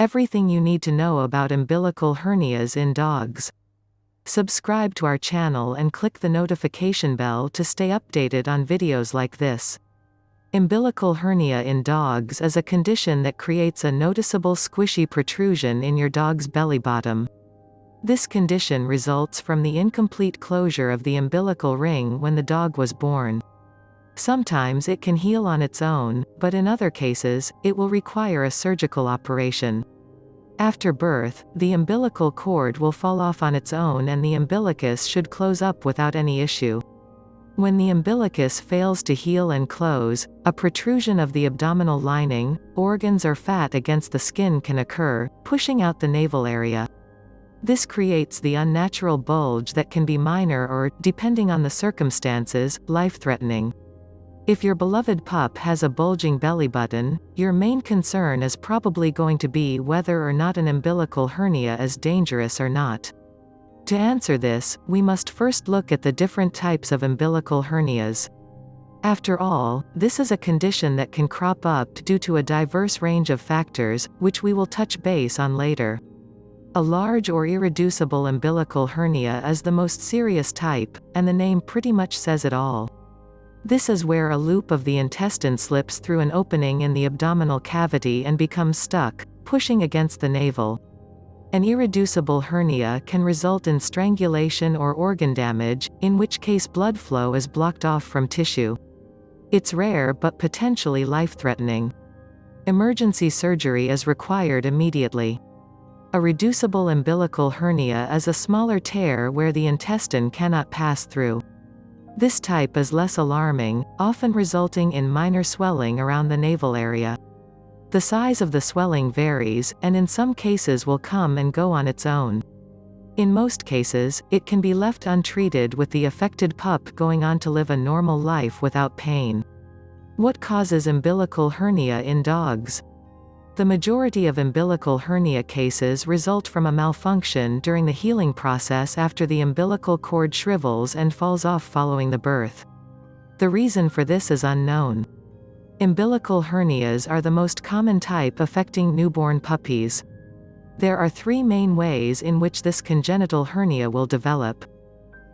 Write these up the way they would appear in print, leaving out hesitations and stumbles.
Everything you need to know about umbilical hernias in dogs. Subscribe to our channel and click the notification bell to stay updated on videos like this. Umbilical hernia in dogs is a condition that creates a noticeable squishy protrusion in your dog's belly bottom. This condition results from the incomplete closure of the umbilical ring when the dog was born. Sometimes it can heal on its own, but in other cases, it will require a surgical operation. After birth, the umbilical cord will fall off on its own and the umbilicus should close up without any issue. When the umbilicus fails to heal and close, a protrusion of the abdominal lining, organs or fat against the skin can occur, pushing out the navel area. This creates the unnatural bulge that can be minor or, depending on the circumstances, life-threatening. If your beloved pup has a bulging belly button, your main concern is probably going to be whether or not an umbilical hernia is dangerous or not. To answer this, we must first look at the different types of umbilical hernias. After all, this is a condition that can crop up due to a diverse range of factors, which we will touch base on later. A large or irreducible umbilical hernia is the most serious type, and the name pretty much says it all. This is where a loop of the intestine slips through an opening in the abdominal cavity and becomes stuck, pushing against the navel. An irreducible hernia can result in strangulation or organ damage, in which case blood flow is blocked off from tissue. It's rare but potentially life-threatening. Emergency surgery is required immediately. A reducible umbilical hernia is a smaller tear where the intestine cannot pass through. This type is less alarming, often resulting in minor swelling around the navel area. The size of the swelling varies, and in some cases will come and go on its own. In most cases, it can be left untreated with the affected pup going on to live a normal life without pain. What causes umbilical hernia in dogs? The majority of umbilical hernia cases result from a malfunction during the healing process after the umbilical cord shrivels and falls off following the birth. The reason for this is unknown. Umbilical hernias are the most common type affecting newborn puppies. There are three main ways in which this congenital hernia will develop.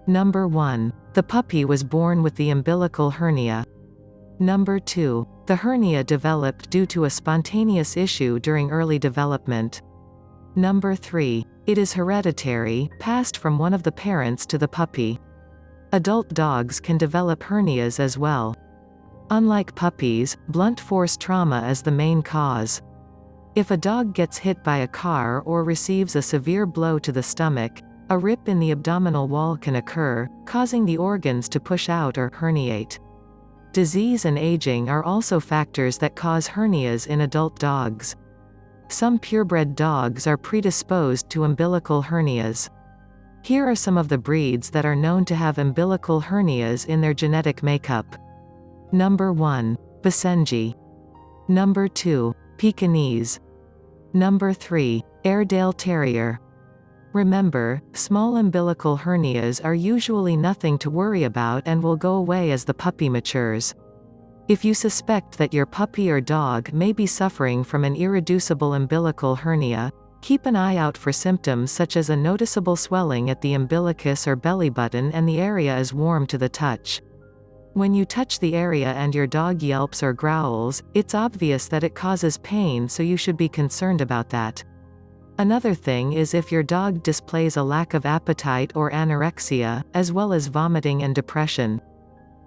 Number 1. The puppy was born with the umbilical hernia. Number 2. The hernia developed due to a spontaneous issue during early development. Number 3. It is hereditary, passed from one of the parents to the puppy. Adult dogs can develop hernias as well. Unlike puppies, blunt force trauma is the main cause. If a dog gets hit by a car or receives a severe blow to the stomach, a rip in the abdominal wall can occur, causing the organs to push out or herniate. Disease and aging are also factors that cause hernias in adult dogs. Some purebred dogs are predisposed to umbilical hernias. Here are some of the breeds that are known to have umbilical hernias in their genetic makeup. Number 1. Basenji. Number 2. Pekingese. Number 3. Airedale Terrier. Remember, small umbilical hernias are usually nothing to worry about and will go away as the puppy matures. If you suspect that your puppy or dog may be suffering from an irreducible umbilical hernia, keep an eye out for symptoms such as a noticeable swelling at the umbilicus or belly button and the area is warm to the touch. When you touch the area and your dog yelps or growls, it's obvious that it causes pain, so you should be concerned about that. Another thing is if your dog displays a lack of appetite or anorexia, as well as vomiting and depression.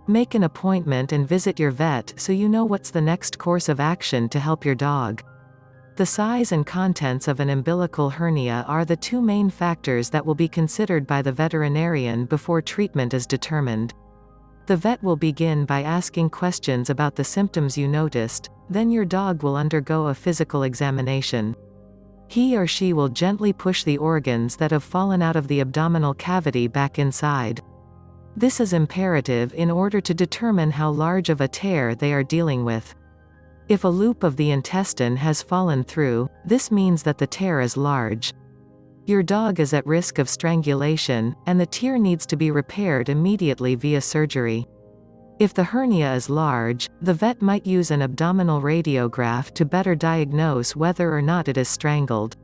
Make an appointment and visit your vet so you know what's the next course of action to help your dog. The size and contents of an umbilical hernia are the two main factors that will be considered by the veterinarian before treatment is determined. The vet will begin by asking questions about the symptoms you noticed, then your dog will undergo a physical examination. He or she will gently push the organs that have fallen out of the abdominal cavity back inside. This is imperative in order to determine how large of a tear they are dealing with. If a loop of the intestine has fallen through, this means that the tear is large. Your dog is at risk of strangulation, and the tear needs to be repaired immediately via surgery. If the hernia is large, the vet might use an abdominal radiograph to better diagnose whether or not it is strangled.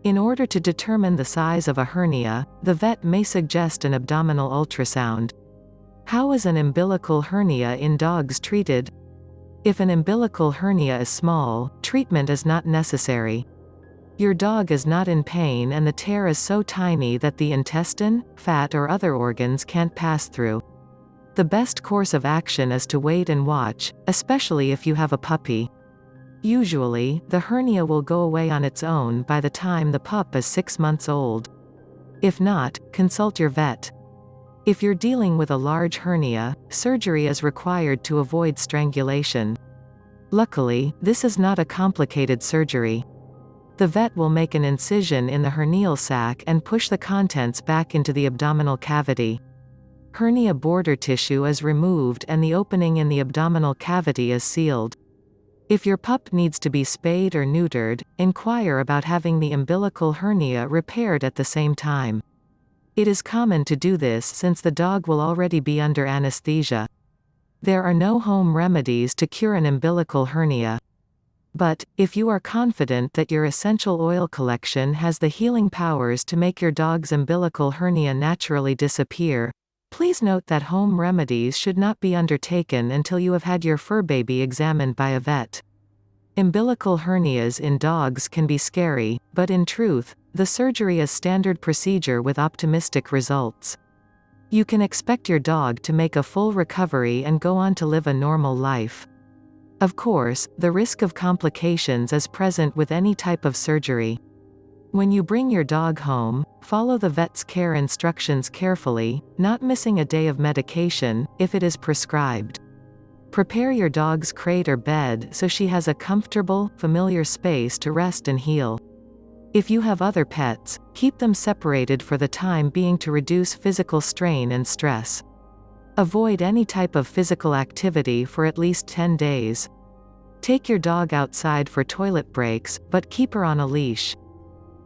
In order to determine the size of a hernia, the vet may suggest an abdominal ultrasound. How is an umbilical hernia in dogs treated? If an umbilical hernia is small, treatment is not necessary. Your dog is not in pain and the tear is so tiny that the intestine, fat or other organs can't pass through. The best course of action is to wait and watch, especially if you have a puppy. Usually, the hernia will go away on its own by the time the pup is 6 months old. If not, consult your vet. If you're dealing with a large hernia, surgery is required to avoid strangulation. Luckily, this is not a complicated surgery. The vet will make an incision in the hernial sac and push the contents back into the abdominal cavity. Hernia border tissue is removed and the opening in the abdominal cavity is sealed. If your pup needs to be spayed or neutered, inquire about having the umbilical hernia repaired at the same time. It is common to do this since the dog will already be under anesthesia. There are no home remedies to cure an umbilical hernia. But, if you are confident that your essential oil collection has the healing powers to make your dog's umbilical hernia naturally disappear, please note that home remedies should not be undertaken until you have had your fur baby examined by a vet. Umbilical hernias in dogs can be scary, but in truth, the surgery is standard procedure with optimistic results. You can expect your dog to make a full recovery and go on to live a normal life. Of course, the risk of complications is present with any type of surgery. When you bring your dog home, follow the vet's care instructions carefully, not missing a day of medication, if it is prescribed. Prepare your dog's crate or bed so she has a comfortable, familiar space to rest and heal. If you have other pets, keep them separated for the time being to reduce physical strain and stress. Avoid any type of physical activity for at least 10 days. Take your dog outside for toilet breaks, but keep her on a leash.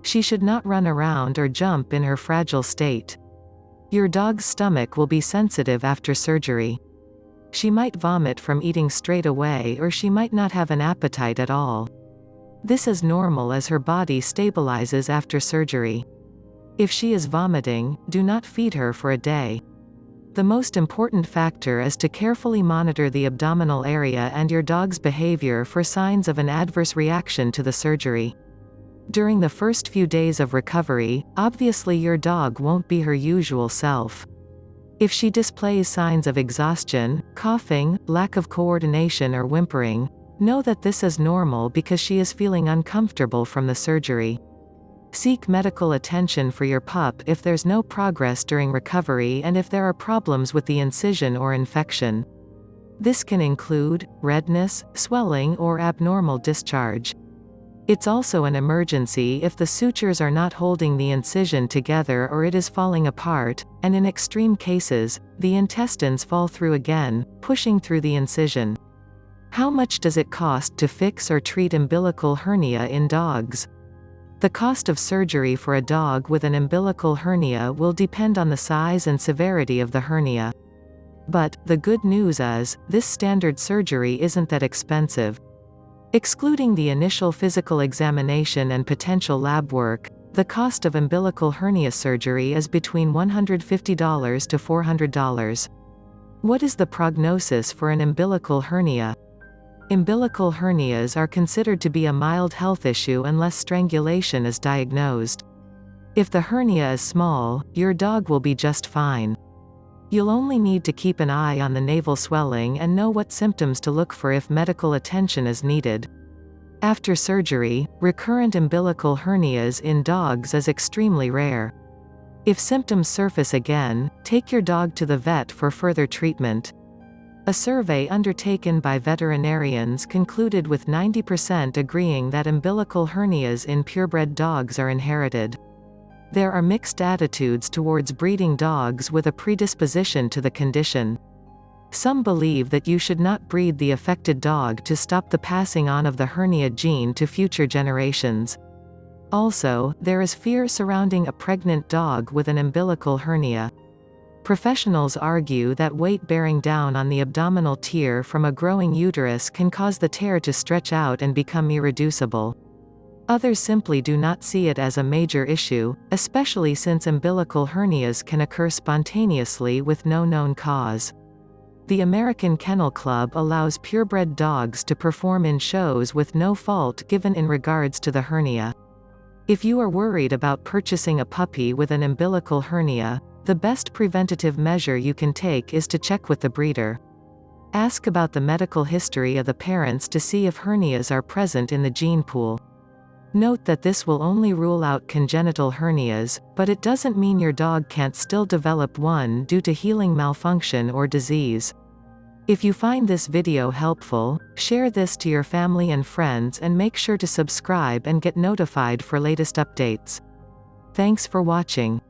She should not run around or jump in her fragile state. Your dog's stomach will be sensitive after surgery. She might vomit from eating straight away or she might not have an appetite at all. This is normal as her body stabilizes after surgery. If she is vomiting, do not feed her for a day. The most important factor is to carefully monitor the abdominal area and your dog's behavior for signs of an adverse reaction to the surgery. During the first few days of recovery, obviously your dog won't be her usual self. If she displays signs of exhaustion, coughing, lack of coordination or whimpering, know that this is normal because she is feeling uncomfortable from the surgery. Seek medical attention for your pup if there's no progress during recovery and if there are problems with the incision or infection. This can include redness, swelling or abnormal discharge. It's also an emergency if the sutures are not holding the incision together or it is falling apart, and in extreme cases, the intestines fall through again, pushing through the incision. How much does it cost to fix or treat umbilical hernia in dogs? The cost of surgery for a dog with an umbilical hernia will depend on the size and severity of the hernia. But, the good news is, this standard surgery isn't that expensive. Excluding the initial physical examination and potential lab work, the cost of umbilical hernia surgery is between $150 to $400. What is the prognosis for an umbilical hernia? Umbilical hernias are considered to be a mild health issue unless strangulation is diagnosed. If the hernia is small, your dog will be just fine. You'll only need to keep an eye on the navel swelling and know what symptoms to look for if medical attention is needed. After surgery, recurrent umbilical hernias in dogs is extremely rare. If symptoms surface again, take your dog to the vet for further treatment. A survey undertaken by veterinarians concluded with 90% agreeing that umbilical hernias in purebred dogs are inherited. There are mixed attitudes towards breeding dogs with a predisposition to the condition. Some believe that you should not breed the affected dog to stop the passing on of the hernia gene to future generations. Also, there is fear surrounding a pregnant dog with an umbilical hernia. Professionals argue that weight bearing down on the abdominal tier from a growing uterus can cause the tear to stretch out and become irreducible. Others simply do not see it as a major issue, especially since umbilical hernias can occur spontaneously with no known cause. The American Kennel Club allows purebred dogs to perform in shows with no fault given in regards to the hernia. If you are worried about purchasing a puppy with an umbilical hernia, the best preventative measure you can take is to check with the breeder. Ask about the medical history of the parents to see if hernias are present in the gene pool. Note that this will only rule out congenital hernias, but it doesn't mean your dog can't still develop one due to healing malfunction or disease. If you find this video helpful, share this to your family and friends and make sure to subscribe and get notified for latest updates. Thanks for watching.